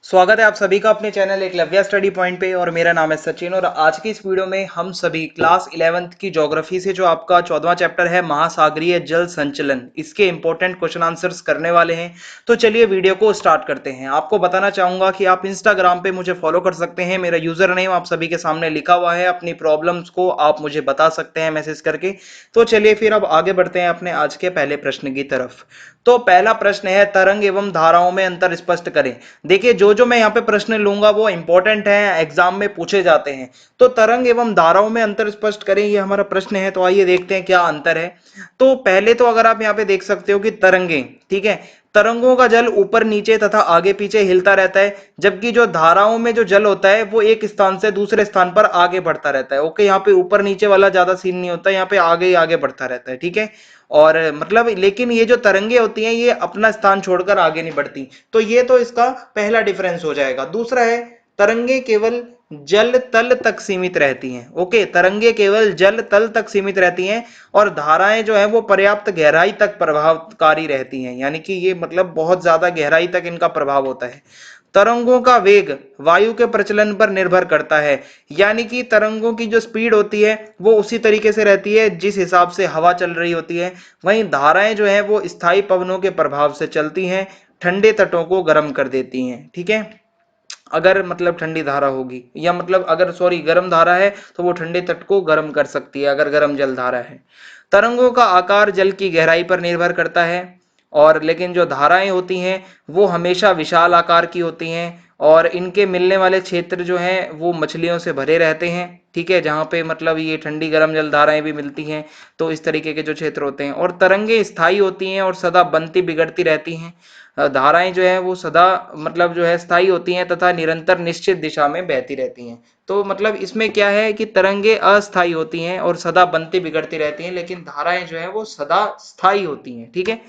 स्वागत है आप सभी का अपने चैनल एकलव्य स्टडी पॉइंट पे। और मेरा नाम है सचिन और आज की इस वीडियो में हम सभी क्लास 11th की ज्योग्राफी से जो आपका 14वां चैप्टर है महासागरीय जल संचलन, इसके इंपॉर्टेंट क्वेश्चन आंसर्स करने वाले हैं। तो चलिए वीडियो को स्टार्ट करते हैं। आपको बताना चाहूंगा कि आप इंस्टाग्राम पे मुझे फॉलो कर सकते हैं। मेरा यूजर नेम आप सभी के सामने लिखा हुआ है। अपनी प्रॉब्लम्स को आप मुझे बता सकते हैं मैसेज करके। तो चलिए फिर अब आगे बढ़ते हैं अपने आज के पहले प्रश्न की तरफ। तो पहला प्रश्न है, तरंग एवं धाराओं में अंतर स्पष्ट करें। देखिए जो मैं यहाँ पे प्रश्न लूंगा वो इंपॉर्टेंट है, एग्जाम में पूछे जाते हैं। तो तरंग एवं धाराओं में अंतर स्पष्ट करें, ये हमारा प्रश्न है। तो आइए देखते हैं क्या अंतर है। तो पहले तो अगर आप यहाँ पे देख सकते हो कि तरंगे, ठीक है, तरंगों का जल ऊपर नीचे तथा आगे पीछे हिलता रहता है, जबकि जो धाराओं में जो जल होता है वो एक स्थान से दूसरे स्थान पर आगे बढ़ता रहता है। ओके, यहाँ पे ऊपर नीचे वाला ज्यादा सीन नहीं होता, यहाँ पे आगे ही आगे बढ़ता रहता है, ठीक है। और मतलब लेकिन ये जो तरंगे होती हैं ये अपना स्थान छोड़कर आगे नहीं बढ़ती। तो ये तो इसका पहला डिफरेंस हो जाएगा। दूसरा है, तरंगे केवल जल तल तक सीमित रहती हैं। ओके, तरंगे केवल जल तल तक सीमित रहती हैं और धाराएं जो है वो पर्याप्त गहराई तक प्रभावकारी रहती हैं, यानी कि ये मतलब बहुत ज्यादा गहराई तक इनका प्रभाव होता है। तरंगों का वेग वायु के प्रचलन पर निर्भर करता है, यानी कि तरंगों की जो स्पीड होती है वो उसी तरीके से रहती है जिस हिसाब से हवा चल रही होती है। वहीं धाराएं जो है वो स्थायी पवनों के प्रभाव से चलती हैं, ठंडे तटों को गर्म कर देती हैं, ठीक है। अगर मतलब ठंडी धारा होगी या मतलब अगर सॉरी गर्म धारा है तो वो ठंडे तट को गर्म कर सकती है अगर गर्म जल धारा है। तरंगों का आकार जल की गहराई पर निर्भर करता है, और लेकिन जो धाराएं होती हैं वो हमेशा विशाल आकार की होती हैं और इनके मिलने वाले क्षेत्र जो हैं वो मछलियों से भरे रहते हैं, ठीक है, जहाँ पे मतलब ये ठंडी गर्म जल धाराएं भी मिलती हैं। तो इस तरीके के जो क्षेत्र होते हैं, और तरंगे स्थायी होती हैं और सदा बनती बिगड़ती रहती हैं। धाराएं जो है वो सदा मतलब जो है स्थायी होती हैं तथा निरंतर निश्चित दिशा में बहती रहती हैं। तो मतलब इसमें क्या है कि तरंगे अस्थायी होती हैं और सदा बनती बिगड़ती रहती हैं, लेकिन धाराएं जो है वो सदा स्थायी होती हैं, ठीक है।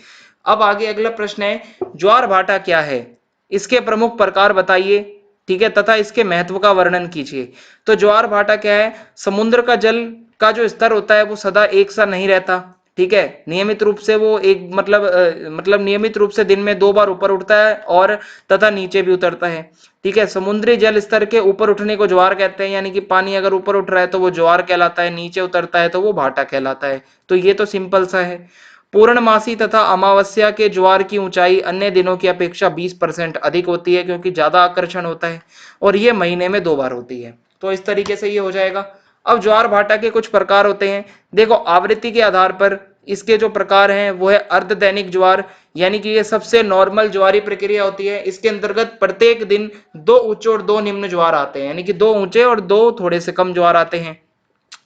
अब आगे अगला प्रश्न है, ज्वार भाटा क्या है, इसके प्रमुख प्रकार बताइए, ठीक है, तथा इसके महत्व का वर्णन कीजिए। तो ज्वार भाटा क्या है, समुद्र का जल का जो स्तर होता है वो सदा एक सा नहीं रहता, ठीक है। नियमित रूप से वो एक मतलब नियमित रूप से दिन में 2 बार ऊपर उठता है और तथा नीचे भी उतरता है, ठीक है। समुद्री जल स्तर के ऊपर उठने को ज्वार कहते हैं, यानी कि पानी अगर ऊपर उठ रहा है तो वो ज्वार कहलाता है, नीचे उतरता है तो वो भाटा कहलाता है। तो ये तो सिंपल सा है। पूर्णमासी तथा अमावस्या के ज्वार की ऊंचाई अन्य दिनों की अपेक्षा 20% अधिक होती है, क्योंकि ज्यादा आकर्षण होता है और ये महीने में 2 बार होती है। तो इस तरीके से ये हो जाएगा। अब ज्वार भाटा के कुछ प्रकार होते हैं। देखो, आवृत्ति के आधार पर इसके जो प्रकार हैं वो है अर्ध दैनिक ज्वार, यानी कि ये सबसे नॉर्मल ज्वारी प्रक्रिया होती है। इसके अंतर्गत प्रत्येक दिन 2 उच्च और 2 निम्न ज्वार आते हैं, यानी कि 2 ऊंचे और 2 थोड़े से कम ज्वार आते हैं।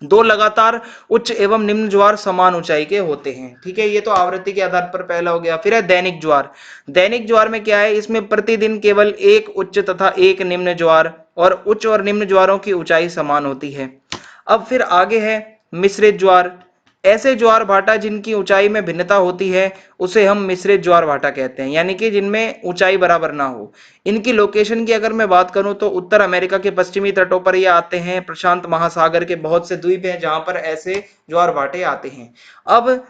2 लगातार उच्च एवं निम्न ज्वार समान ऊंचाई के होते हैं, ठीक है। ये तो आवृत्ति के आधार पर पहला हो गया। फिर है दैनिक ज्वार। दैनिक ज्वार में क्या है, इसमें प्रतिदिन केवल एक उच्च तथा एक निम्न ज्वार, और उच्च और निम्न ज्वारों की ऊंचाई समान होती है। अब फिर आगे है मिश्रित ज्वार। ऐसे ज्वार भाटा जिनकी ऊंचाई में भिन्नता होती है उसे हम मिश्रित ज्वार भाटा कहते हैं, यानी कि जिनमें ऊंचाई बराबर ना हो। इनकी लोकेशन की अगर मैं बात करूं तो उत्तर अमेरिका के पश्चिमी तटों पर ये आते हैं। प्रशांत महासागर के बहुत से द्वीप हैं जहां पर ऐसे ज्वार भाटे आते हैं। अब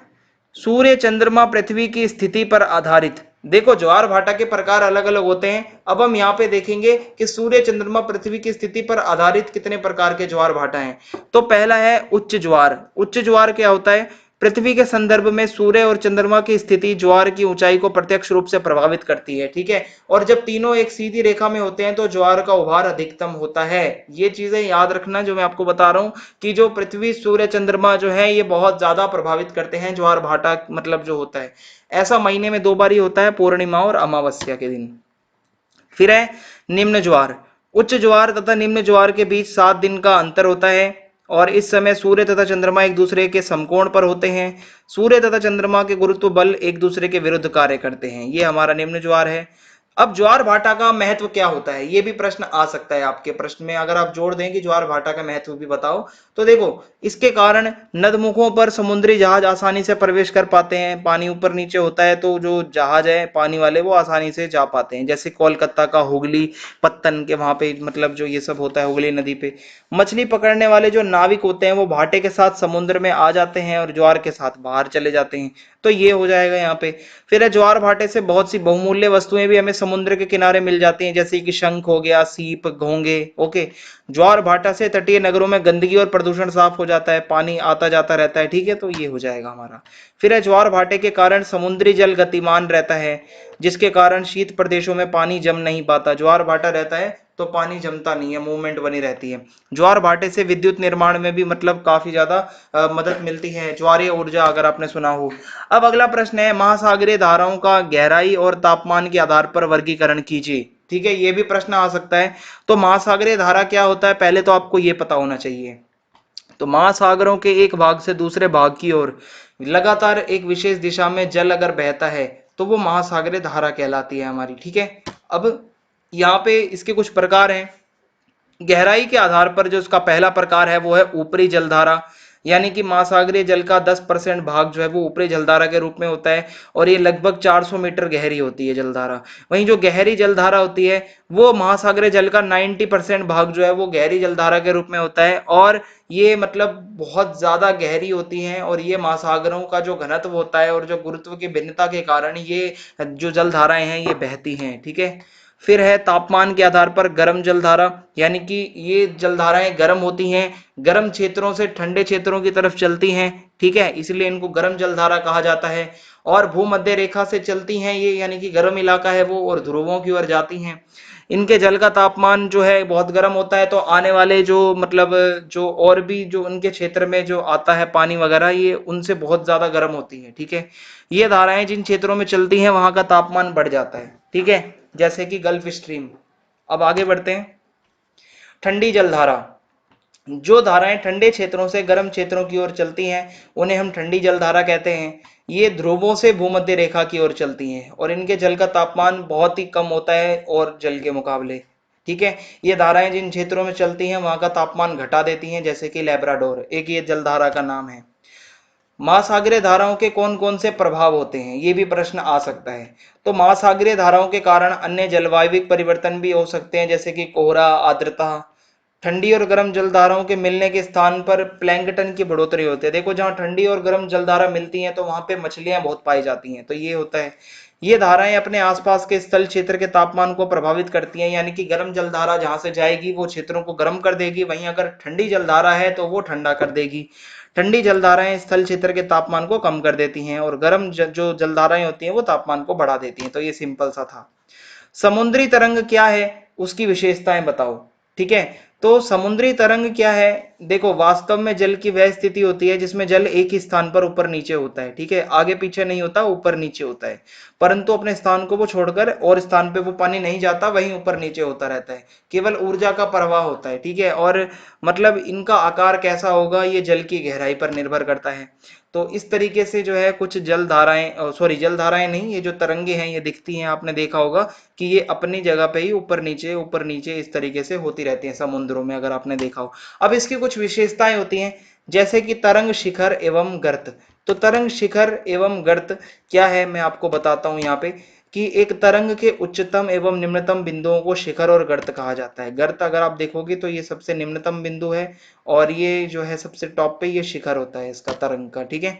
सूर्य चंद्रमा पृथ्वी की स्थिति पर आधारित, देखो ज्वार भाटा के प्रकार अलग अलग होते हैं। अब हम यहाँ पे देखेंगे कि सूर्य चंद्रमा पृथ्वी की स्थिति पर आधारित कितने प्रकार के ज्वार भाटा हैं। तो पहला है उच्च ज्वार। उच्च ज्वार क्या होता है, पृथ्वी के संदर्भ में सूर्य और चंद्रमा की स्थिति ज्वार की ऊंचाई को प्रत्यक्ष रूप से प्रभावित करती है, ठीक है। और जब तीनों एक सीधी रेखा में होते हैं तो ज्वार का उभार अधिकतम होता है। ये चीजें याद रखना जो मैं आपको बता रहा हूं, कि जो पृथ्वी सूर्य चंद्रमा जो है ये बहुत ज्यादा प्रभावित करते हैं ज्वार भाटा मतलब जो होता है। ऐसा महीने में 2 बार ही होता है, पूर्णिमा और अमावस्या के दिन। फिर है निम्न ज्वार। उच्च ज्वार तथा निम्न ज्वार के बीच 7 दिन का अंतर होता है और इस समय सूर्य तथा चंद्रमा एक दूसरे के समकोण पर होते हैं। सूर्य तथा चंद्रमा के गुरुत्व बल एक दूसरे के विरुद्ध कार्य करते हैं। ये हमारा निम्न ज्वार है। अब ज्वार भाटा का महत्व क्या होता है, ये भी प्रश्न आ सकता है आपके प्रश्न में। अगर आप जोड़ दें कि ज्वार भाटा का महत्व भी बताओ, तो देखो इसके कारण नदमुखों पर समुद्री जहाज आसानी से प्रवेश कर पाते हैं। पानी ऊपर नीचे होता है तो जो जहाज है पानी वाले वो आसानी से जा पाते हैं, जैसे कोलकाता का हुगली पत्तन के वहां पे मतलब जो ये सब होता है हुगली नदी पे। मछली पकड़ने वाले जो नाविक होते हैं वो भाटे के साथ समुद्र में आ जाते हैं और ज्वार के साथ बाहर चले जाते हैं। तो ये हो जाएगा यहाँ पे। फिर है ज्वार भाटे से बहुत सी बहुमूल्य वस्तुएं भी हमें समुद्र के किनारे मिल जाती हैं, जैसे कि शंख हो गया, सीप, घोंगे। ओके, ज्वार भाटा से तटीय नगरों में गंदगी और प्रदूषण साफ हो जाता है, पानी आता जाता रहता है, ठीक है, तो ये हो जाएगा हमारा। फिर है ज्वार भाटे के कारण समुद्री जल गतिमान रहता है, जिसके कारण शीत प्रदेशों में पानी जम नहीं पाता। ज्वार भाटा रहता है तो पानी जमता नहीं है, मूवमेंट बनी रहती है। ज्वार भाटे से विद्युत निर्माण में भी मतलब काफी ज्यादा मदद मिलती है, ज्वारीय ऊर्जा, अगर आपने सुना हो। अब अगला प्रश्न है, महासागरीय धाराओं का गहराई और तापमान के आधार पर वर्गीकरण कीजिए। ठीक है, ये भी प्रश्न आ सकता है। तो महासागरीय धारा क्या होता है, पहले तो आपको ये पता होना चाहिए। तो महासागरों के एक भाग से दूसरे भाग की ओर लगातार एक विशेष दिशा में जल अगर बहता है तो वो महासागरीय धारा कहलाती है हमारी। ठीक है, अब यहाँ पे इसके कुछ प्रकार हैं। गहराई के आधार पर जो उसका पहला प्रकार है वो है ऊपरी जलधारा, यानी कि महासागरीय जल का 10% भाग जो है वो ऊपरी जलधारा के रूप में होता है, और ये लगभग 400 मीटर गहरी होती है जलधारा। वहीं जो गहरी जलधारा होती है वो महासागरीय जल का 90% भाग जो है वो गहरी जलधारा के रूप में होता है, और ये मतलब बहुत ज्यादा गहरी होती हैं, और ये महासागरों का जो घनत्व होता है और जो गुरुत्व की भिन्नता के कारण ये जो जलधाराएं हैं ये बहती हैं। ठीक है, फिर है तापमान के आधार पर गर्म जलधारा, यानी कि ये जलधाराएं गर्म होती हैं, गर्म क्षेत्रों से ठंडे क्षेत्रों की तरफ चलती हैं। ठीक है, इसलिए इनको गर्म जलधारा कहा जाता है। और भूमध्य रेखा से चलती हैं ये, यानी कि गर्म इलाका है वो, और ध्रुवों की ओर जाती हैं। इनके जल का तापमान जो है बहुत गर्म होता है, तो आने वाले जो मतलब जो और भी जो उनके क्षेत्र में जो आता है पानी वगैरह, ये उनसे बहुत ज्यादा गर्म होती है। ठीक है, ये धाराएं जिन क्षेत्रों में चलती हैं वहां का तापमान बढ़ जाता है। ठीक है, जैसे कि गल्फ स्ट्रीम। अब आगे बढ़ते हैं, ठंडी जलधारा। जो धाराएं ठंडे क्षेत्रों से गर्म क्षेत्रों की ओर चलती हैं उन्हें हम ठंडी जलधारा कहते हैं। ये ध्रुवों से भूमध्य रेखा की ओर चलती हैं, और इनके जल का तापमान बहुत ही कम होता है और जल के मुकाबले। ठीक है, ये धाराएं जिन क्षेत्रों में चलती हैं वहां का तापमान घटा देती हैं, जैसे कि लेब्राडोर एक ये जलधारा का नाम है। महासागरीय धाराओं के कौन कौन से प्रभाव होते हैं, ये भी प्रश्न आ सकता है। तो महासागरीय धाराओं के कारण अन्य जलवायविक परिवर्तन भी हो सकते हैं, जैसे कि कोहरा, आर्द्रता। ठंडी और गर्म जलधाराओं के मिलने के स्थान पर प्लैंकटन की बढ़ोतरी होती है। देखो, जहां ठंडी और गर्म जलधारा मिलती हैं तो वहां पे मछलियां बहुत पाई जाती हैं, तो ये होता है। ये धाराएं अपने आसपास के स्थल क्षेत्र के तापमान को प्रभावित करती हैं, यानी कि गर्म जलधारा जहां से जाएगी वो क्षेत्रों को गर्म कर देगी, वहीं अगर ठंडी जलधारा है तो वो ठंडा कर देगी। ठंडी जलधाराएं स्थल क्षेत्र के तापमान को कम कर देती हैं, और गर्म जो जलधाराएं होती हैं वो तापमान को बढ़ा देती हैं। तो ये सिंपल सा था। समुद्री तरंग क्या है, उसकी विशेषताएं बताओ। ठीक है, तो समुद्री तरंग क्या है, देखो वास्तव में जल की वह स्थिति होती है जिसमें जल एक ही स्थान पर ऊपर नीचे होता है। ठीक है, आगे पीछे नहीं होता, ऊपर नीचे होता है, परंतु अपने स्थान को वो छोड़कर और स्थान पे वो पानी नहीं जाता, वहीं ऊपर नीचे होता रहता है, केवल ऊर्जा का प्रवाह होता है। ठीक है, और मतलब इनका आकार कैसा होगा ये जल की गहराई पर निर्भर करता है। तो इस तरीके से जो है कुछ जल धाराएं, सॉरी जल धाराएं नहीं, ये जो तरंगे हैं ये दिखती हैं, आपने देखा होगा कि ये अपनी जगह पे ही ऊपर नीचे इस तरीके से होती रहती हैं समुद्रों में, अगर आपने देखा हो। अब इसकी कुछ विशेषताएं होती हैं, जैसे कि तरंग शिखर एवं गर्त। तो तरंग शिखर एवं गर्त क्या है, मैं आपको बताता हूं यहाँ पे, कि एक तरंग के उच्चतम एवं निम्नतम बिंदुओं को शिखर और गर्त कहा जाता है। गर्त अगर आप देखोगे तो ये सबसे निम्नतम बिंदु है, और ये जो है सबसे टॉप पे ये शिखर होता है इसका तरंग का। ठीक है,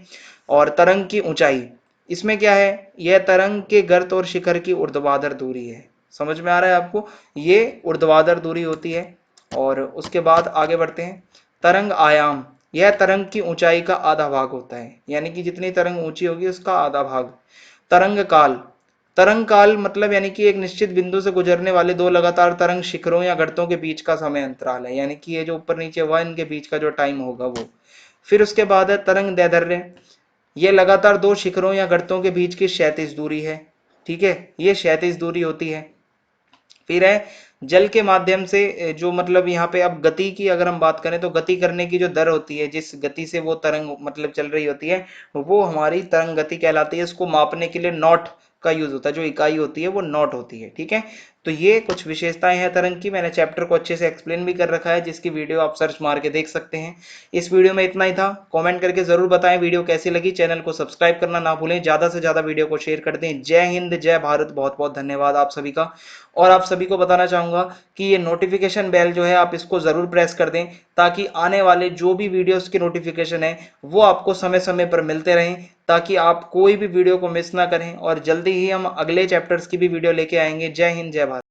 और तरंग की ऊंचाई, इसमें क्या है, यह तरंग के गर्त और शिखर की ऊर्ध्वाधर दूरी है। समझ में आ रहा है आपको, ये ऊर्ध्वाधर दूरी होती है। और उसके बाद आगे बढ़ते हैं, तरंग आयाम, यह तरंग की ऊंचाई का आधा भाग होता है, यानी कि जितनी तरंग ऊंची होगी उसका आधा भाग। तरंग काल, तरंग काल मतलब यानी कि एक निश्चित बिंदु से गुजरने वाले दो लगातार तरंग शिखरों या गर्तों के बीच का समय अंतराल है, यानी कि ये जो ऊपर नीचे हुआ इनके बीच का जो टाइम होगा वो। फिर उसके बाद है तरंग दैर्ध्य, ये लगातार दो शिखरों या गर्तों के बीच की क्षैतिज दूरी है। ठीक है, ये क्षैतिज दूरी होती है। फिर है जल के माध्यम से जो मतलब यहाँ पे अब गति की अगर हम बात करें तो गति करने की जो दर होती है, जिस गति से वो तरंग मतलब चल रही होती है, वो हमारी तरंग गति कहलाती है। इसको मापने के लिए नॉट का यूज होता है, जो इकाई होती है वो नॉट होती है। ठीक है, तो ये कुछ विशेषताएं हैं तरंग की, मैंने चैप्टर को अच्छे से एक्सप्लेन भी कर रखा है, जिसकी वीडियो आप सर्च मार के देख सकते हैं। इस वीडियो में इतना ही था, कमेंट करके जरूर बताएं वीडियो कैसी लगी, चैनल को सब्सक्राइब करना ना भूलें, ज्यादा से ज्यादा वीडियो को शेयर कर दें। जय हिंद, जय भारत, बहुत बहुत धन्यवाद आप सभी का। और आप सभी को बताना चाहूंगा कि ये नोटिफिकेशन बेल जो है आप इसको जरूर प्रेस कर दें, ताकि आने वाले जो भी वीडियोस की नोटिफिकेशन है वो आपको समय समय पर मिलते रहें, ताकि आप कोई भी वीडियो को मिस ना करें। और जल्दी ही हम अगले चैप्टर्स की भी वीडियो लेके आएंगे। जय हिंद, जय भारत।